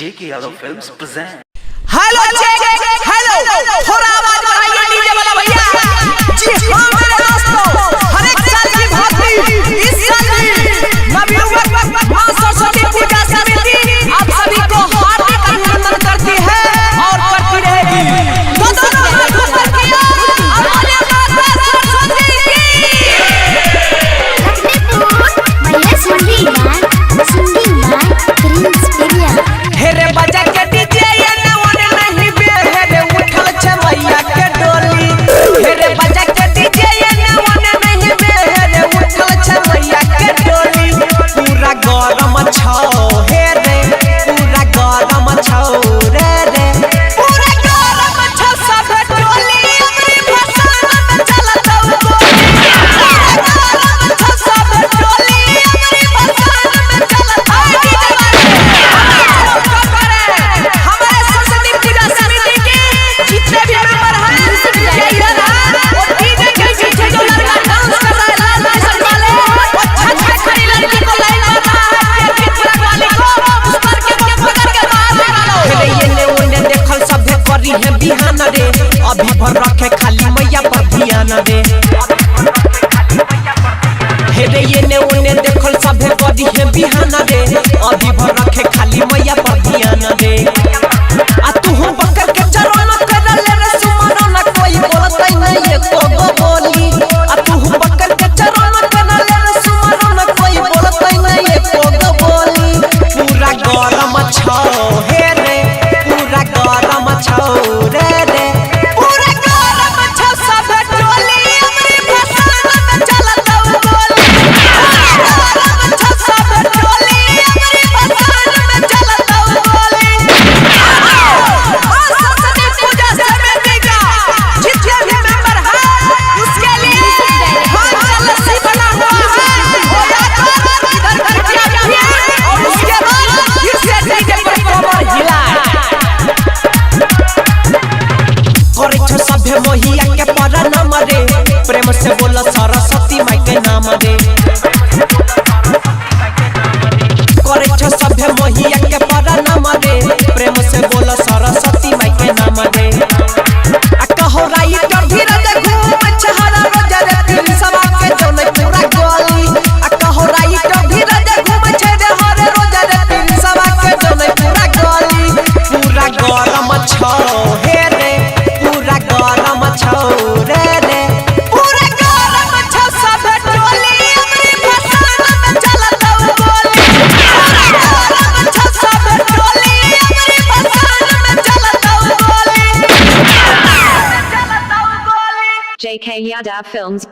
JK Yadav Films present. Hello check hello थोड़ा आवाज बढ़ाइए डीजे वाला भैया। जी हां मेरे दोस्तों, हर एक साल की भांति इस साल भी नवयुवक मां सरस्वती पूजा समिति आप सभी को हार्दिक अभिनंदन करती है और करती रहेगी। दोनों हाथ ऊपर किया और बोले माता सरस्वती की। मैं सुनली ना प्रिंस प्रिया हेरे बजा के डीजे ये नवन नहीं बे हेरे उठल छ मैया के डोली। हेरे बजा के डीजे ये नवन नहीं बे हेरे उठल छ मैया के डोली। पूरा गरम छौ हेरे पूरा गरम छौ रे रे पूरा गरम छौ सब डोली अपनी फसान में चलत गोली। गरम छौ सब डोली अपनी फसान में चलत हमारे सरस्वती पूजा समिति के जितने भी मेंबर हैं इधर और डीजे के पीछे जो लड़का डांस कर रहा है लाल लाल वाले और छत पे खड़ी लड़की को लाइन मारता है के चिराग वाले को उस पर के पकड़ के बाहर निकालो। हेले ये ने ओने देखल सभे करी है बिहान रे अभी भर रखे खाली मैया पर ध्यान रे। हेले ये ने ओने देखल सभे करी है बिहान रे अभी भर रखे खाली मैया पर ध्यान रे। आ तू हो बकर के चरण कर ले रे सुमरो न कोई बोलतै नहीं एको गो बोली। आ तू हो बकर के चरण कर ले रे सुमरो न कोई बोलतै नहीं एको गो बोली। पूरा गरम छौ हे रे पूरा गरम छौ रे रे पूरा गरम छौ सब टोली हमरी फसान में चलत गोली। गरम छौ सब टोली हमरी फसान में चलत गोली। सरस्वती पूजा समिति का जितने भी मेंबर हैं उसके लिए जलसी बना हुआ है इधर करके और उसके बाद फिर से डीजे पर कमर हिलाए करे छ सभे मोहिया के परनाम रे प्रेम से बोल सरस्वती माई के नाम रे। करे छ सभे मोहिया के परनाम रे प्रेम से बोल सरस्वती माई के नाम रे। आ कहो राइट धीरज घूम छहरा रोज रे फिर सवा के जोने पूरा गोली। आ कहो राइट धीरज घूम छेरे हरे रोज रे फिर सवा के जोने पूरा गोली। पूरा गरम छौ हे रे पूरा गरम छौ रे रे पूरा गरम छौ सब टोली हमरी फसान में चलत गोली। गरम छौ सब टोली हमरी फसान में चलत गोली। JK Yadav Films